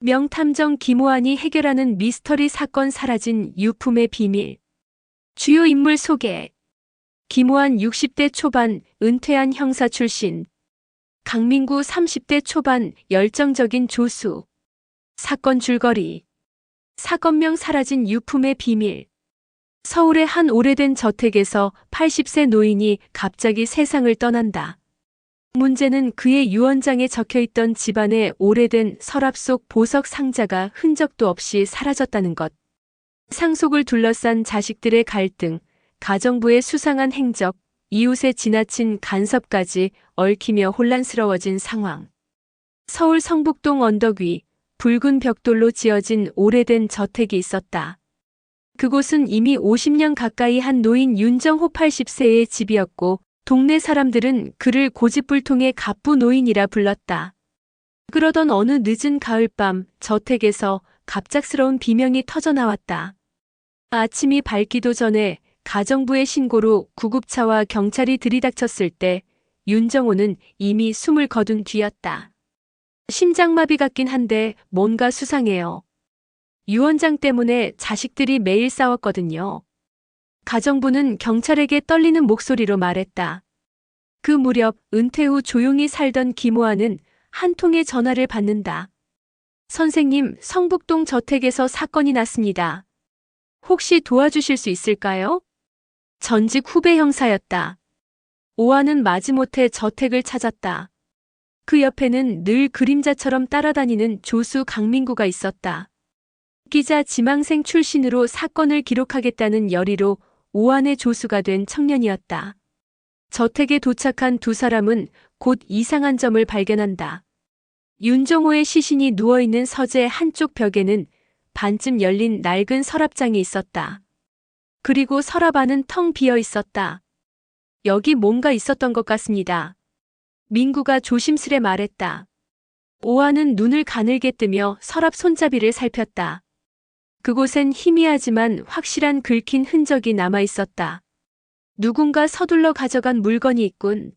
명탐정 김호환이 해결하는 미스터리 사건 사라진 유품의 비밀. 주요 인물 소개. 김호환 60대 초반 은퇴한 형사 출신. 강민구 30대 초반 열정적인 조수. 사건 줄거리. 사건명 사라진 유품의 비밀. 서울의 한 오래된 저택에서 80세 노인이 갑자기 세상을 떠난다. 문제는 그의 유언장에 적혀있던 집안의 오래된 서랍 속 보석 상자가 흔적도 없이 사라졌다는 것. 상속을 둘러싼 자식들의 갈등, 가정부의 수상한 행적, 이웃의 지나친 간섭까지 얽히며 혼란스러워진 상황. 서울 성북동 언덕 위 붉은 벽돌로 지어진 오래된 저택이 있었다. 그곳은 이미 50년 가까이 한 노인 윤정호 80세의 집이었고 동네 사람들은 그를 고집불통의 갑부 노인이라 불렀다. 그러던 어느 늦은 가을밤 저택에서 갑작스러운 비명이 터져나왔다. 아침이 밝기도 전에 가정부의 신고로 구급차와 경찰이 들이닥쳤을 때 윤정호는 이미 숨을 거둔 뒤였다. 심장마비 같긴 한데 뭔가 수상해요. 유언장 때문에 자식들이 매일 싸웠거든요. 가정부는 경찰에게 떨리는 목소리로 말했다. 그 무렵 은퇴 후 조용히 살던 김호환은 한 통의 전화를 받는다. 선생님, 성북동 저택에서 사건이 났습니다. 혹시 도와주실 수 있을까요? 전직 후배 형사였다. 오한은 마지못해 저택을 찾았다. 그 옆에는 늘 그림자처럼 따라다니는 조수 강민구가 있었다. 기자 지망생 출신으로 사건을 기록하겠다는 열의로 오한의 조수가 된 청년이었다. 저택에 도착한 두 사람은 곧 이상한 점을 발견한다. 윤정호의 시신이 누워있는 서재 한쪽 벽에는 반쯤 열린 낡은 서랍장이 있었다. 그리고 서랍 안은 텅 비어 있었다. 여기 뭔가 있었던 것 같습니다. 민구가 조심스레 말했다. 오한은 눈을 가늘게 뜨며 서랍 손잡이를 살폈다. 그곳엔 희미하지만 확실한 긁힌 흔적이 남아 있었다. 누군가 서둘러 가져간 물건이 있군.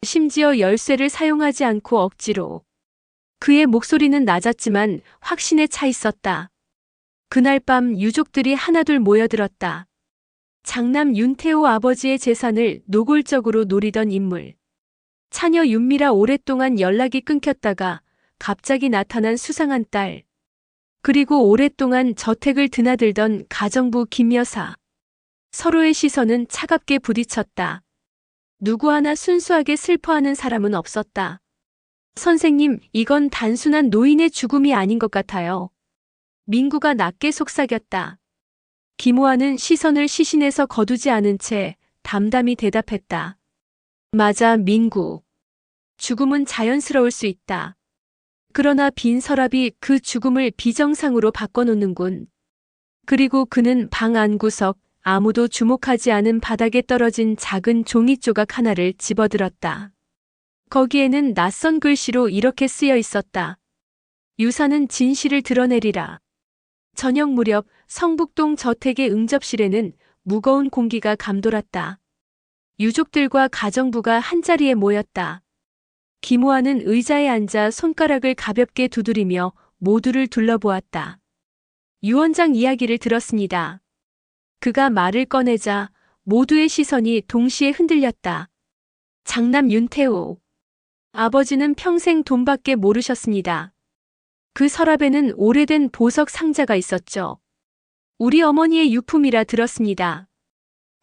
심지어 열쇠를 사용하지 않고 억지로. 그의 목소리는 낮았지만 확신에 차 있었다. 그날 밤 유족들이 하나둘 모여들었다. 장남 윤태호 아버지의 재산을 노골적으로 노리던 인물. 차녀 윤미라 오랫동안 연락이 끊겼다가 갑자기 나타난 수상한 딸. 그리고 오랫동안 저택을 드나들던 가정부 김 여사. 서로의 시선은 차갑게 부딪혔다. 누구 하나 순수하게 슬퍼하는 사람은 없었다. 선생님, 이건 단순한 노인의 죽음이 아닌 것 같아요. 민구가 낮게 속삭였다. 김호환은 시선을 시신에서 거두지 않은 채 담담히 대답했다. 맞아, 민구. 죽음은 자연스러울 수 있다. 그러나 빈 서랍이 그 죽음을 비정상으로 바꿔놓는군. 그리고 그는 방 안구석, 아무도 주목하지 않은 바닥에 떨어진 작은 종이 조각 하나를 집어들었다. 거기에는 낯선 글씨로 이렇게 쓰여 있었다. 유사는 진실을 드러내리라. 저녁 무렵 성북동 저택의 응접실에는 무거운 공기가 감돌았다. 유족들과 가정부가 한자리에 모였다. 김호환은 의자에 앉아 손가락을 가볍게 두드리며 모두를 둘러보았다. 유언장 이야기를 들었습니다. 그가 말을 꺼내자 모두의 시선이 동시에 흔들렸다. 장남 윤태호. 아버지는 평생 돈밖에 모르셨습니다. 그 서랍에는 오래된 보석 상자가 있었죠. 우리 어머니의 유품이라 들었습니다.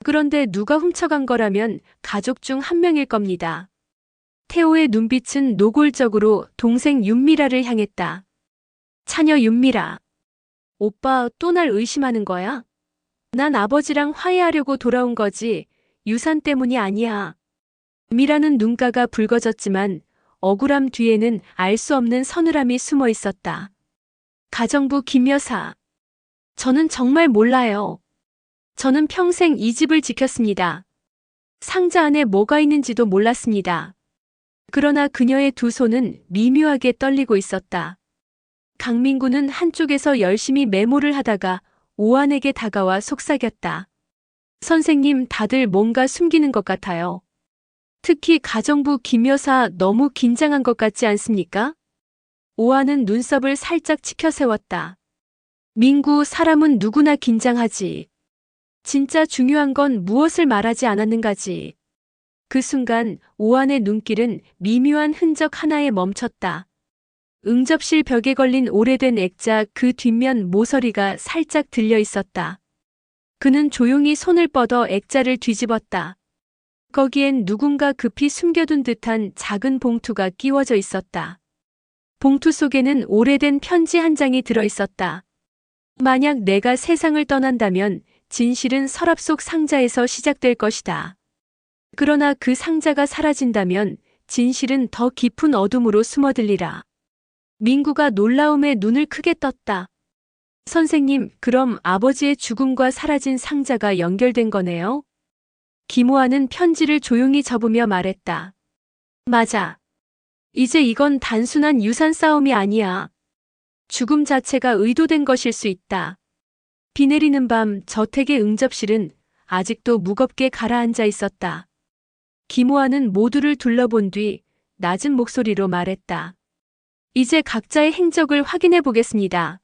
그런데 누가 훔쳐간 거라면 가족 중 한 명일 겁니다. 태호의 눈빛은 노골적으로 동생 윤미라를 향했다. 차녀 윤미라. 오빠 또 날 의심하는 거야? 난 아버지랑 화해하려고 돌아온 거지 유산 때문이 아니야. 미라는 눈가가 붉어졌지만 억울함 뒤에는 알 수 없는 서늘함이 숨어 있었다. 가정부 김 여사. 저는 정말 몰라요. 저는 평생 이 집을 지켰습니다. 상자 안에 뭐가 있는지도 몰랐습니다. 그러나 그녀의 두 손은 미묘하게 떨리고 있었다. 강민구는 한쪽에서 열심히 메모를 하다가 오한에게 다가와 속삭였다. 선생님, 다들 뭔가 숨기는 것 같아요. 특히 가정부 김 여사 너무 긴장한 것 같지 않습니까? 오하는 눈썹을 살짝 치켜세웠다. 민구, 사람은 누구나 긴장하지. 진짜 중요한 건 무엇을 말하지 않았는가지. 그 순간 오한의 눈길은 미묘한 흔적 하나에 멈췄다. 응접실 벽에 걸린 오래된 액자 그 뒷면 모서리가 살짝 들려 있었다. 그는 조용히 손을 뻗어 액자를 뒤집었다. 거기엔 누군가 급히 숨겨둔 듯한 작은 봉투가 끼워져 있었다. 봉투 속에는 오래된 편지 한 장이 들어 있었다. 만약 내가 세상을 떠난다면 진실은 서랍 속 상자에서 시작될 것이다. 그러나 그 상자가 사라진다면 진실은 더 깊은 어둠으로 숨어들리라. 민구가 놀라움에 눈을 크게 떴다. 선생님, 그럼 아버지의 죽음과 사라진 상자가 연결된 거네요? 김호아는 편지를 조용히 접으며 말했다. 맞아. 이제 이건 단순한 유산 싸움이 아니야. 죽음 자체가 의도된 것일 수 있다. 비 내리는 밤 저택의 응접실은 아직도 무겁게 가라앉아 있었다. 김호아는 모두를 둘러본 뒤 낮은 목소리로 말했다. 이제 각자의 행적을 확인해 보겠습니다.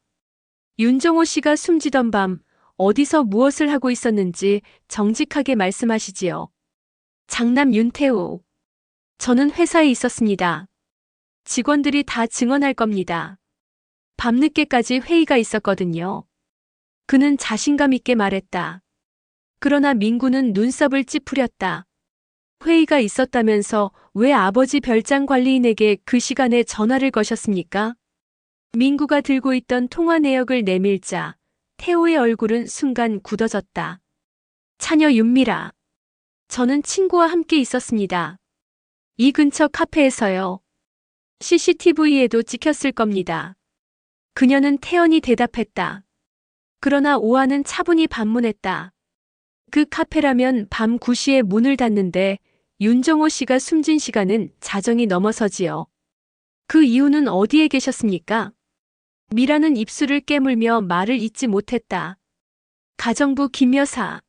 윤정호 씨가 숨지던 밤 어디서 무엇을 하고 있었는지 정직하게 말씀하시지요. 장남 윤태호. 저는 회사에 있었습니다. 직원들이 다 증언할 겁니다. 밤늦게까지 회의가 있었거든요. 그는 자신감 있게 말했다. 그러나 민구는 눈썹을 찌푸렸다. 회의가 있었다면서 왜 아버지 별장 관리인에게 그 시간에 전화를 거셨습니까? 민구가 들고 있던 통화 내역을 내밀자 태호의 얼굴은 순간 굳어졌다. 차녀 윤미라. 저는 친구와 함께 있었습니다. 이 근처 카페에서요. CCTV에도 찍혔을 겁니다. 그녀는 태연히 대답했다. 그러나 오하는 차분히 반문했다. 그 카페라면 밤 9시에 문을 닫는데 윤정호 씨가 숨진 시간은 자정이 넘어서지요. 그 이유는 어디에 계셨습니까? 미라는 입술을 깨물며 말을 잇지 못했다. 가정부 김 여사.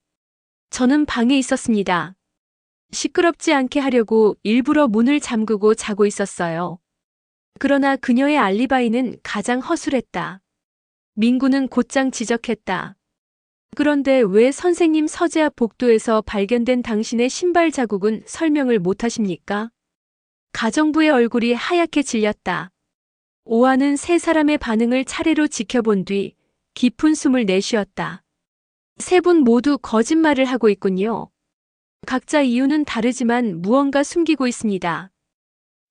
저는 방에 있었습니다. 시끄럽지 않게 하려고 일부러 문을 잠그고 자고 있었어요. 그러나 그녀의 알리바이는 가장 허술했다. 민구는 곧장 지적했다. 그런데 왜 선생님 서재 앞 복도에서 발견된 당신의 신발 자국은 설명을 못하십니까? 가정부의 얼굴이 하얗게 질렸다. 오하는 세 사람의 반응을 차례로 지켜본 뒤 깊은 숨을 내쉬었다. 세 분 모두 거짓말을 하고 있군요. 각자 이유는 다르지만 무언가 숨기고 있습니다.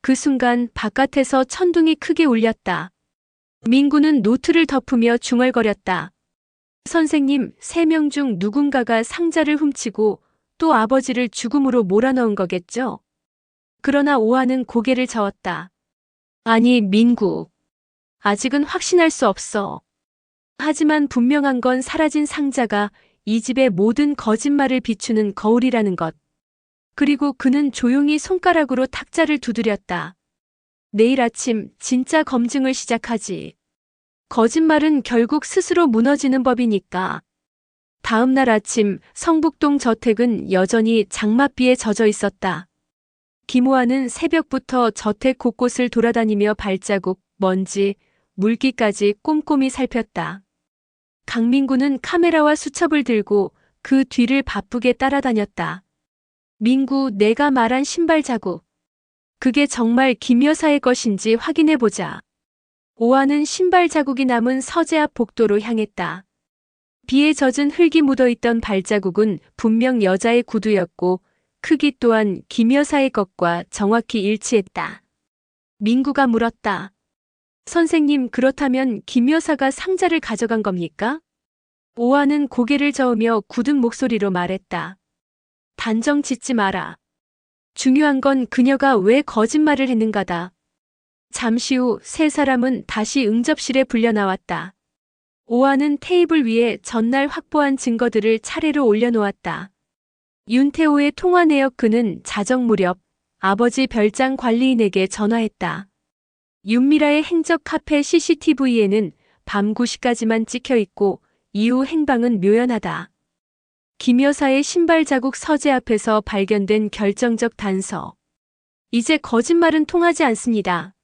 그 순간 바깥에서 천둥이 크게 울렸다. 민구는 노트를 덮으며 중얼거렸다. 선생님, 3명 중 누군가가 상자를 훔치고 또 아버지를 죽음으로 몰아넣은 거겠죠? 그러나 오하는 고개를 저었다. 아니, 민구. 아직은 확신할 수 없어. 하지만 분명한 건 사라진 상자가 이 집의 모든 거짓말을 비추는 거울이라는 것. 그리고 그는 조용히 손가락으로 탁자를 두드렸다. 내일 아침 진짜 검증을 시작하지. 거짓말은 결국 스스로 무너지는 법이니까. 다음 날 아침 성북동 저택은 여전히 장맛비에 젖어 있었다. 김호아는 새벽부터 저택 곳곳을 돌아다니며 발자국, 먼지, 물기까지 꼼꼼히 살폈다. 강민구는 카메라와 수첩을 들고 그 뒤를 바쁘게 따라다녔다. 민구, 내가 말한 신발 자국. 그게 정말 김 여사의 것인지 확인해보자. 오하는 신발 자국이 남은 서재 앞 복도로 향했다. 비에 젖은 흙이 묻어있던 발자국은 분명 여자의 구두였고 크기 또한 김 여사의 것과 정확히 일치했다. 민구가 물었다. 선생님, 그렇다면 김 여사가 상자를 가져간 겁니까? 오하는 고개를 저으며 굳은 목소리로 말했다. 단정 짓지 마라. 중요한 건 그녀가 왜 거짓말을 했는가다. 잠시 후 세 사람은 다시 응접실에 불려 나왔다. 오하는 테이블 위에 전날 확보한 증거들을 차례로 올려놓았다. 윤태호의 통화 내역. 그는 자정 무렵 아버지 별장 관리인에게 전화했다. 윤미라의 행적 카페 CCTV에는 밤 9시까지만 찍혀 있고 이후 행방은 묘연하다. 김 여사의 신발 자국 서재 앞에서 발견된 결정적 단서. 이제 거짓말은 통하지 않습니다.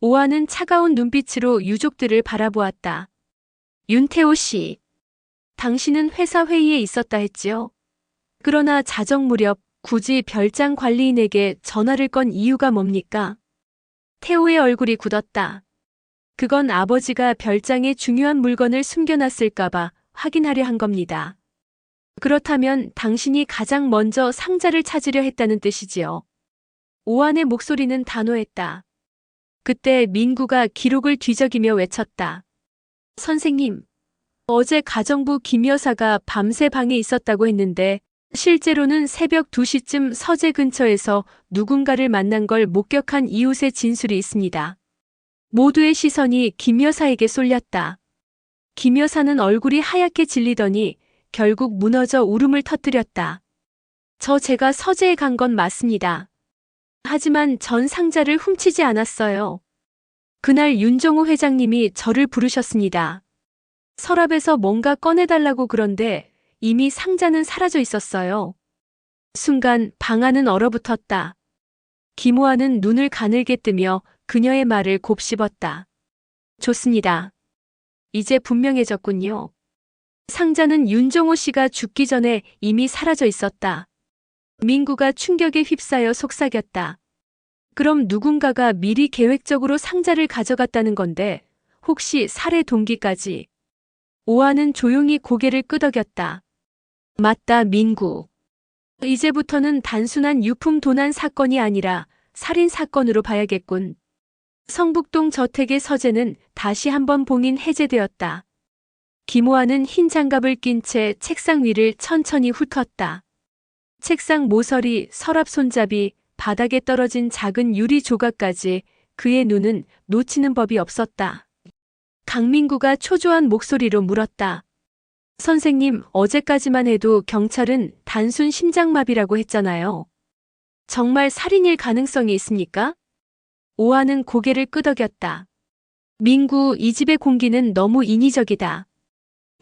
오하는 차가운 눈빛으로 유족들을 바라보았다. 윤태호 씨, 당신은 회사 회의에 있었다 했지요? 그러나 자정 무렵 굳이 별장 관리인에게 전화를 건 이유가 뭡니까? 태호의 얼굴이 굳었다. 그건 아버지가 별장에 중요한 물건을 숨겨놨을까봐 확인하려 한 겁니다. 그렇다면 당신이 가장 먼저 상자를 찾으려 했다는 뜻이지요. 오한의 목소리는 단호했다. 그때 민구가 기록을 뒤적이며 외쳤다. 선생님, 어제 가정부 김 여사가 밤새 방에 있었다고 했는데 실제로는 새벽 2시쯤 서재 근처에서 누군가를 만난 걸 목격한 이웃의 진술이 있습니다. 모두의 시선이 김 여사에게 쏠렸다. 김 여사는 얼굴이 하얗게 질리더니 결국 무너져 울음을 터뜨렸다. 제가 서재에 간 건 맞습니다. 하지만 전 상자를 훔치지 않았어요. 그날 윤정호 회장님이 저를 부르셨습니다. 서랍에서 뭔가 꺼내달라고 그런데 이미 상자는 사라져 있었어요. 순간 방 안은 얼어붙었다. 김호아는 눈을 가늘게 뜨며 그녀의 말을 곱씹었다. 좋습니다. 이제 분명해졌군요. 상자는 윤정호 씨가 죽기 전에 이미 사라져 있었다. 민구가 충격에 휩싸여 속삭였다. 그럼 누군가가 미리 계획적으로 상자를 가져갔다는 건데 혹시 살해 동기까지? 오하는 조용히 고개를 끄덕였다. 맞다, 민구. 이제부터는 단순한 유품 도난 사건이 아니라 살인 사건으로 봐야겠군. 성북동 저택의 서재는 다시 한번 봉인 해제되었다. 김호아는 흰 장갑을 낀 채 책상 위를 천천히 훑었다. 책상 모서리, 서랍 손잡이, 바닥에 떨어진 작은 유리 조각까지 그의 눈은 놓치는 법이 없었다. 강민구가 초조한 목소리로 물었다. 선생님, 어제까지만 해도 경찰은 단순 심장마비라고 했잖아요. 정말 살인일 가능성이 있습니까? 오하는 고개를 끄덕였다. 민구, 이 집의 공기는 너무 인위적이다.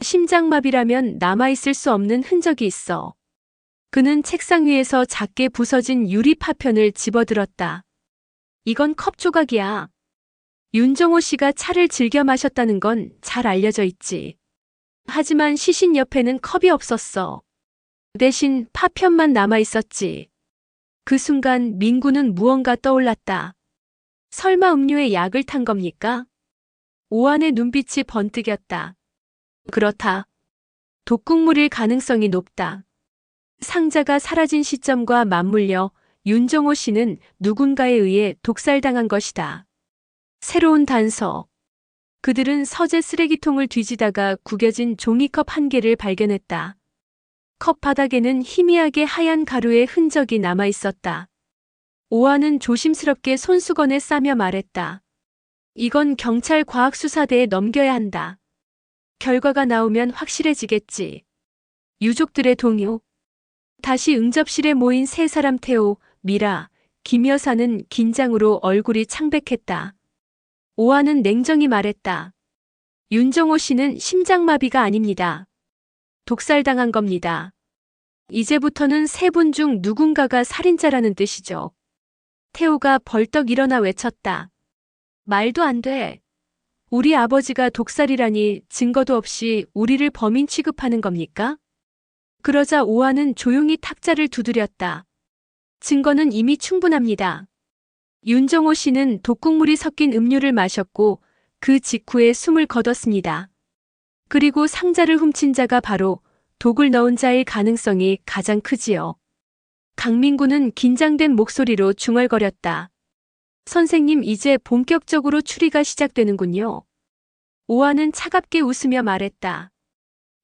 심장마비라면 남아있을 수 없는 흔적이 있어. 그는 책상 위에서 작게 부서진 유리 파편을 집어들었다. 이건 컵 조각이야. 윤정호 씨가 차를 즐겨 마셨다는 건 잘 알려져 있지. 하지만 시신 옆에는 컵이 없었어. 대신 파편만 남아있었지. 그 순간 민구는 무언가 떠올랐다. 설마 음료에 약을 탄 겁니까? 오한의 눈빛이 번뜩였다. 그렇다. 독극물일 가능성이 높다. 상자가 사라진 시점과 맞물려 윤정호 씨는 누군가에 의해 독살당한 것이다. 새로운 단서. 그들은 서재 쓰레기통을 뒤지다가 구겨진 종이컵 한 개를 발견했다. 컵 바닥에는 희미하게 하얀 가루의 흔적이 남아 있었다. 오하는 조심스럽게 손수건에 싸며 말했다. 이건 경찰 과학수사대에 넘겨야 한다. 결과가 나오면 확실해지겠지. 유족들의 동요. 다시 응접실에 모인 세 사람 태호, 미라, 김 여사는 긴장으로 얼굴이 창백했다. 오하는 냉정히 말했다. 윤정호 씨는 심장마비가 아닙니다. 독살당한 겁니다. 이제부터는 세 분 중 누군가가 살인자라는 뜻이죠. 태호가 벌떡 일어나 외쳤다. 말도 안 돼. 우리 아버지가 독살이라니 증거도 없이 우리를 범인 취급하는 겁니까? 그러자 오하는 조용히 탁자를 두드렸다. 증거는 이미 충분합니다. 윤정호 씨는 독극물이 섞인 음료를 마셨고 그 직후에 숨을 거뒀습니다. 그리고 상자를 훔친 자가 바로 독을 넣은 자일 가능성이 가장 크지요. 강민구는 긴장된 목소리로 중얼거렸다. 선생님, 이제 본격적으로 추리가 시작되는군요. 오하는 차갑게 웃으며 말했다.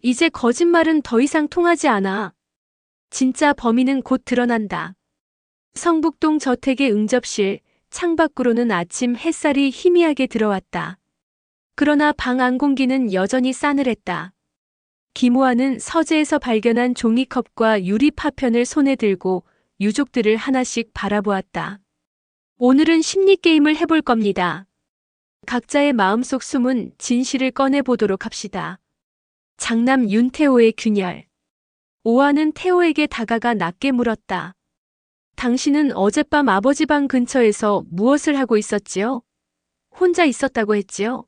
이제 거짓말은 더 이상 통하지 않아. 진짜 범인은 곧 드러난다. 성북동 저택의 응접실, 창밖으로는 아침 햇살이 희미하게 들어왔다. 그러나 방 안 공기는 여전히 싸늘했다. 김호아는 서재에서 발견한 종이컵과 유리 파편을 손에 들고 유족들을 하나씩 바라보았다. 오늘은 심리게임을 해볼 겁니다. 각자의 마음속 숨은 진실을 꺼내보도록 합시다. 장남 윤태호의 균열. 오하는 태호에게 다가가 낮게 물었다. 당신은 어젯밤 아버지 방 근처에서 무엇을 하고 있었지요? 혼자 있었다고 했지요?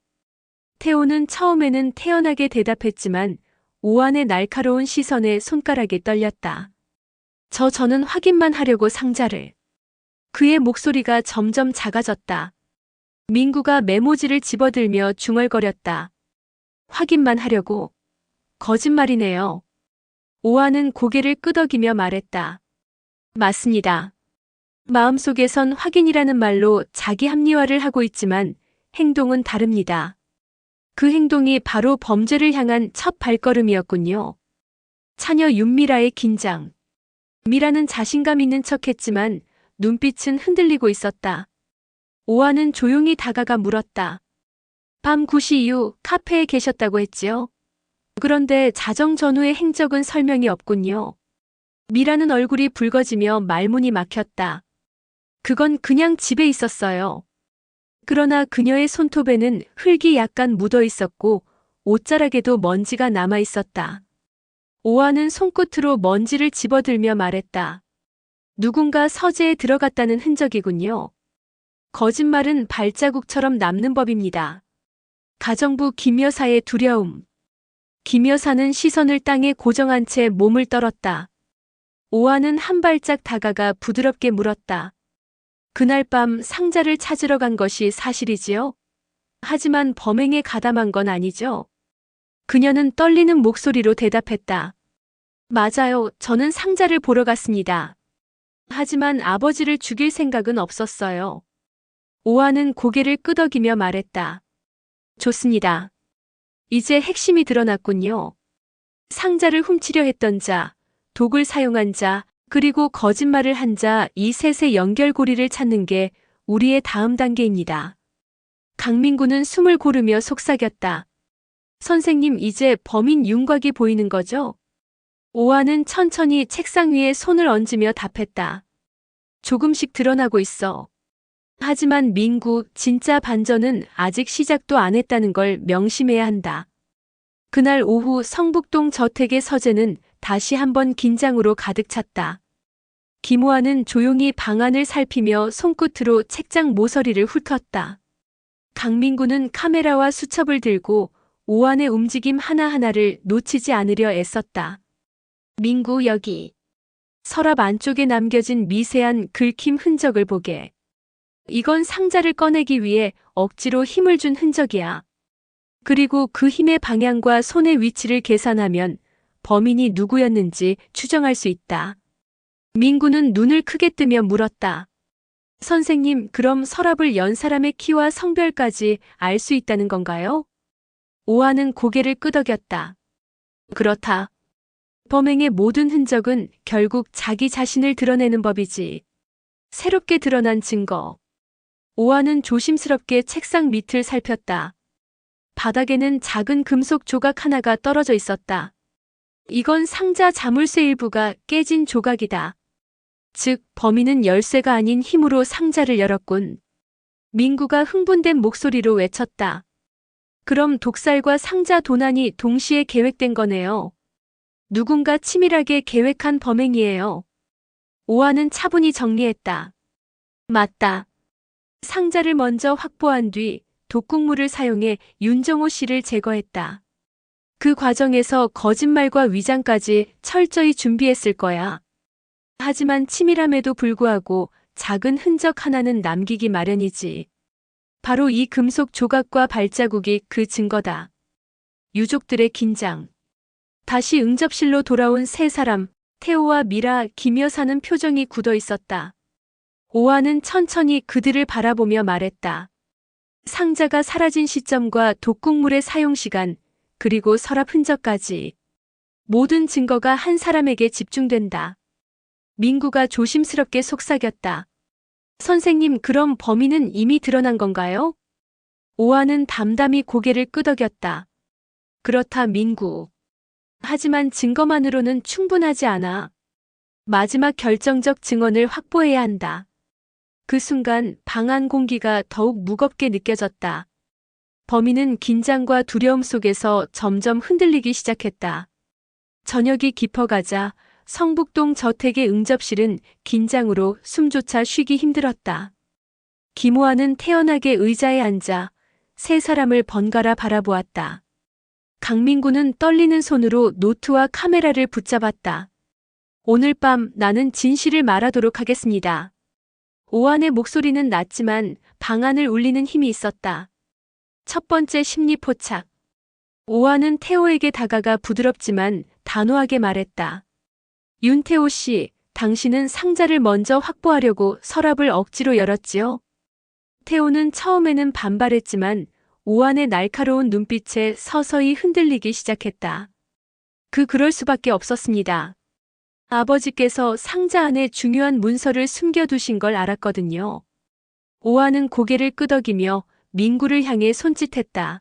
태호는 처음에는 태연하게 대답했지만 오한의 날카로운 시선에 손가락이 떨렸다. 저는 확인만 하려고 상자를. 그의 목소리가 점점 작아졌다. 민구가 메모지를 집어들며 중얼거렸다. 확인만 하려고. 거짓말이네요. 오한은 고개를 끄덕이며 말했다. 맞습니다. 마음속에선 확인이라는 말로 자기 합리화를 하고 있지만 행동은 다릅니다. 그 행동이 바로 범죄를 향한 첫 발걸음이었군요. 차녀 윤미라의 긴장. 미라는 자신감 있는 척했지만 눈빛은 흔들리고 있었다. 오한은 조용히 다가가 물었다. 밤 9시 이후 카페에 계셨다고 했지요? 그런데 자정 전후의 행적은 설명이 없군요. 미라는 얼굴이 붉어지며 말문이 막혔다. 그건 그냥 집에 있었어요. 그러나 그녀의 손톱에는 흙이 약간 묻어 있었고 옷자락에도 먼지가 남아 있었다. 오한은 손끝으로 먼지를 집어들며 말했다. 누군가 서재에 들어갔다는 흔적이군요. 거짓말은 발자국처럼 남는 법입니다. 가정부 김 여사의 두려움. 김 여사는 시선을 땅에 고정한 채 몸을 떨었다. 오한은 한 발짝 다가가 부드럽게 물었다. 그날 밤 상자를 찾으러 간 것이 사실이지요? 하지만 범행에 가담한 건 아니죠? 그녀는 떨리는 목소리로 대답했다. 맞아요. 저는 상자를 보러 갔습니다. 하지만 아버지를 죽일 생각은 없었어요. 오한은 고개를 끄덕이며 말했다. 좋습니다. 이제 핵심이 드러났군요. 상자를 훔치려 했던 자, 독을 사용한 자, 그리고 거짓말을 한 자, 이 셋의 연결고리를 찾는 게 우리의 다음 단계입니다. 강민구는 숨을 고르며 속삭였다. 선생님, 이제 범인 윤곽이 보이는 거죠? 오한은 천천히 책상 위에 손을 얹으며 답했다. 조금씩 드러나고 있어. 하지만 민구, 진짜 반전은 아직 시작도 안 했다는 걸 명심해야 한다. 그날 오후 성북동 저택의 서재는 다시 한번 긴장으로 가득 찼다. 김호환은 조용히 방안을 살피며 손끝으로 책장 모서리를 훑었다. 강민구는 카메라와 수첩을 들고 오한의 움직임 하나하나를 놓치지 않으려 애썼다. 민구, 여기. 서랍 안쪽에 남겨진 미세한 긁힘 흔적을 보게. 이건 상자를 꺼내기 위해 억지로 힘을 준 흔적이야. 그리고 그 힘의 방향과 손의 위치를 계산하면 범인이 누구였는지 추정할 수 있다. 민구는 눈을 크게 뜨며 물었다. 선생님, 그럼 서랍을 연 사람의 키와 성별까지 알 수 있다는 건가요? 오한은 고개를 끄덕였다. 그렇다. 범행의 모든 흔적은 결국 자기 자신을 드러내는 법이지. 새롭게 드러난 증거. 오한은 조심스럽게 책상 밑을 살폈다. 바닥에는 작은 금속 조각 하나가 떨어져 있었다. 이건 상자 자물쇠 일부가 깨진 조각이다. 즉, 범인은 열쇠가 아닌 힘으로 상자를 열었군. 민구가 흥분된 목소리로 외쳤다. 그럼 독살과 상자 도난이 동시에 계획된 거네요. 누군가 치밀하게 계획한 범행이에요. 오한은 차분히 정리했다. 맞다. 상자를 먼저 확보한 뒤 독극물을 사용해 윤정호 씨를 제거했다. 그 과정에서 거짓말과 위장까지 철저히 준비했을 거야. 하지만 치밀함에도 불구하고 작은 흔적 하나는 남기기 마련이지. 바로 이 금속 조각과 발자국이 그 증거다. 유족들의 긴장. 다시 응접실로 돌아온 세 사람, 태호와 미라, 김 여사는 표정이 굳어 있었다. 오한은 천천히 그들을 바라보며 말했다. 상자가 사라진 시점과 독극물의 사용 시간, 그리고 서랍 흔적까지. 모든 증거가 한 사람에게 집중된다. 민구가 조심스럽게 속삭였다. 선생님, 그럼 범인은 이미 드러난 건가요? 오한은 담담히 고개를 끄덕였다. 그렇다, 민구. 하지만 증거만으로는 충분하지 않아. 마지막 결정적 증언을 확보해야 한다. 그 순간 방 안 공기가 더욱 무겁게 느껴졌다. 범인은 긴장과 두려움 속에서 점점 흔들리기 시작했다. 저녁이 깊어가자 성북동 저택의 응접실은 긴장으로 숨조차 쉬기 힘들었다. 김호환은 태연하게 의자에 앉아 세 사람을 번갈아 바라보았다. 강민구는 떨리는 손으로 노트와 카메라를 붙잡았다. 오늘 밤 나는 진실을 말하도록 하겠습니다. 오한의 목소리는 낮지만 방안을 울리는 힘이 있었다. 첫 번째 심리 포착. 오한은 태호에게 다가가 부드럽지만 단호하게 말했다. 윤태호 씨, 당신은 상자를 먼저 확보하려고 서랍을 억지로 열었지요? 태호는 처음에는 반발했지만 오한의 날카로운 눈빛에 서서히 흔들리기 시작했다. 그럴 수밖에 없었습니다. 아버지께서 상자 안에 중요한 문서를 숨겨두신 걸 알았거든요. 오한은 고개를 끄덕이며 민구를 향해 손짓했다.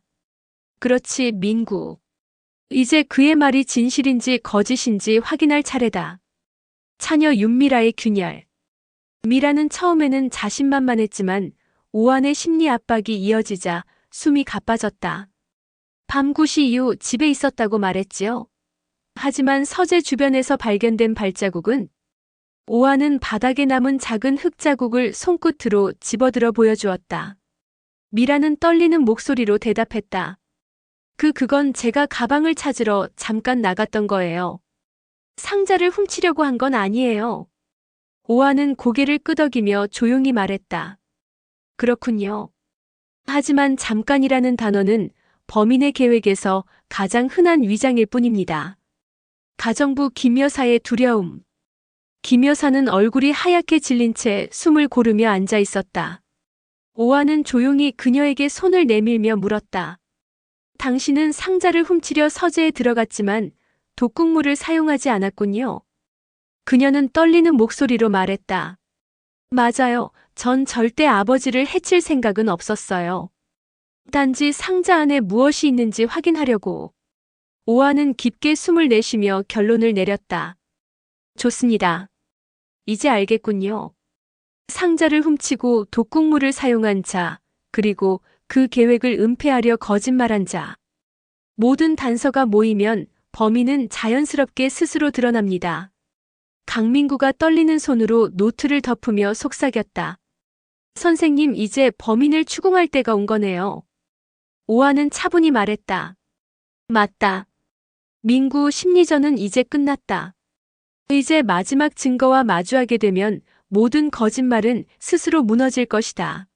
그렇지, 민구. 이제 그의 말이 진실인지 거짓인지 확인할 차례다. 차녀 윤미라의 균열. 미라는 처음에는 자신만만했지만 오한의 심리 압박이 이어지자 숨이 가빠졌다. 밤 9시 이후 집에 있었다고 말했지요. 하지만 서재 주변에서 발견된 발자국은 오한은 바닥에 남은 작은 흙자국을 손끝으로 집어들어 보여주었다. 미라는 떨리는 목소리로 대답했다. 그건 제가 가방을 찾으러 잠깐 나갔던 거예요. 상자를 훔치려고 한 건 아니에요. 오한은 고개를 끄덕이며 조용히 말했다. 그렇군요. 하지만 잠깐이라는 단어는 범인의 계획에서 가장 흔한 위장일 뿐입니다. 가정부 김 여사의 두려움. 김 여사는 얼굴이 하얗게 질린 채 숨을 고르며 앉아 있었다. 오한은 조용히 그녀에게 손을 내밀며 물었다. 당신은 상자를 훔치려 서재에 들어갔지만 독극물을 사용하지 않았군요. 그녀는 떨리는 목소리로 말했다. 맞아요. 전 절대 아버지를 해칠 생각은 없었어요. 단지 상자 안에 무엇이 있는지 확인하려고. 오한은 깊게 숨을 내쉬며 결론을 내렸다. 좋습니다. 이제 알겠군요. 상자를 훔치고 독극물을 사용한 자, 그리고 그 계획을 은폐하려 거짓말한 자. 모든 단서가 모이면 범인은 자연스럽게 스스로 드러납니다. 강민구가 떨리는 손으로 노트를 덮으며 속삭였다. 선생님, 이제 범인을 추궁할 때가 온 거네요. 오한은 차분히 말했다. 맞다. 민구, 심리전은 이제 끝났다. 이제 마지막 증거와 마주하게 되면 모든 거짓말은 스스로 무너질 것이다.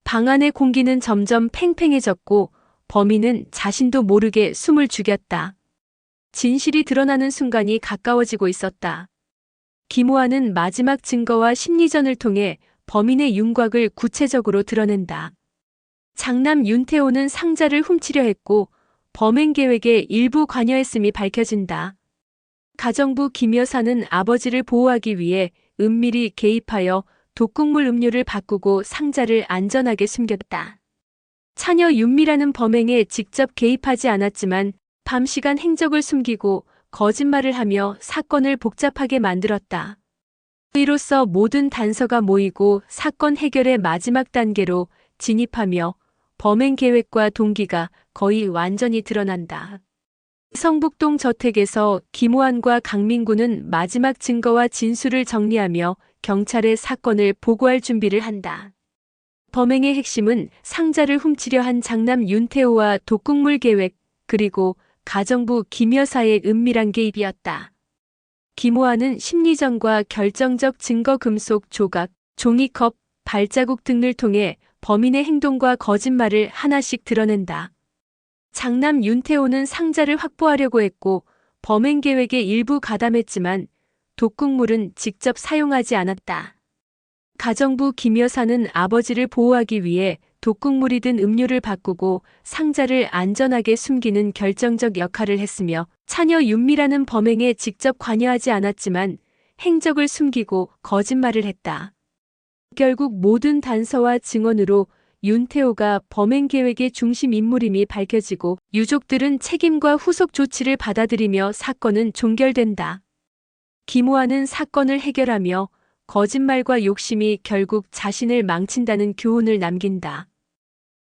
방 안의 공기는 점점 팽팽해졌고 범인은 자신도 모르게 숨을 죽였다. 진실이 드러나는 순간이 가까워지고 있었다. 김호환은 마지막 증거와 심리전을 통해 범인의 윤곽을 구체적으로 드러낸다. 장남 윤태호는 상자를 훔치려 했고 범행 계획에 일부 관여했음이 밝혀진다. 가정부 김 여사는 아버지를 보호하기 위해 은밀히 개입하여 독극물 음료를 바꾸고 상자를 안전하게 숨겼다. 차녀 윤미라는 범행에 직접 개입하지 않았지만 밤 시간 행적을 숨기고 거짓말을 하며 사건을 복잡하게 만들었다. 이로써 모든 단서가 모이고 사건 해결의 마지막 단계로 진입하며 범행 계획과 동기가 거의 완전히 드러난다. 성북동 저택에서 김호환과 강민구는 마지막 증거와 진술을 정리하며 경찰에 사건을 보고할 준비를 한다. 범행의 핵심은 상자를 훔치려 한 장남 윤태호와 독극물 계획, 그리고 가정부 김 여사의 은밀한 개입이었다. 김호환은 심리전과 결정적 증거 금속 조각, 종이컵, 발자국 등을 통해 범인의 행동과 거짓말을 하나씩 드러낸다. 장남 윤태호는 상자를 확보하려고 했고 범행 계획에 일부 가담했지만 독극물은 직접 사용하지 않았다. 가정부 김 여사는 아버지를 보호하기 위해 독극물이 든 음료를 바꾸고 상자를 안전하게 숨기는 결정적 역할을 했으며 차녀 윤미라는 범행에 직접 관여하지 않았지만 행적을 숨기고 거짓말을 했다. 결국 모든 단서와 증언으로 윤태호가 범행 계획의 중심 인물임이 밝혀지고 유족들은 책임과 후속 조치를 받아들이며 사건은 종결된다. 김호환은 사건을 해결하며 거짓말과 욕심이 결국 자신을 망친다는 교훈을 남긴다.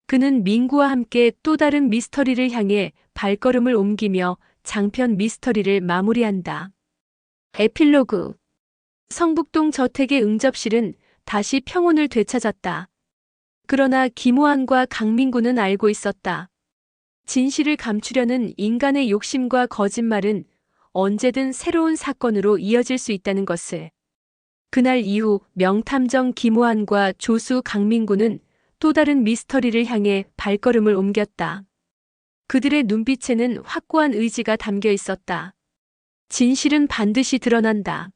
그는 민구와 함께 또 다른 미스터리를 향해 발걸음을 옮기며 장편 미스터리를 마무리한다. 에필로그. 성북동 저택의 응접실은 다시 평온을 되찾았다. 그러나 김호환과 강민구는 알고 있었다. 진실을 감추려는 인간의 욕심과 거짓말은 언제든 새로운 사건으로 이어질 수 있다는 것을. 그날 이후 명탐정 김호환과 조수 강민구는 또 다른 미스터리를 향해 발걸음을 옮겼다. 그들의 눈빛에는 확고한 의지가 담겨 있었다. 진실은 반드시 드러난다.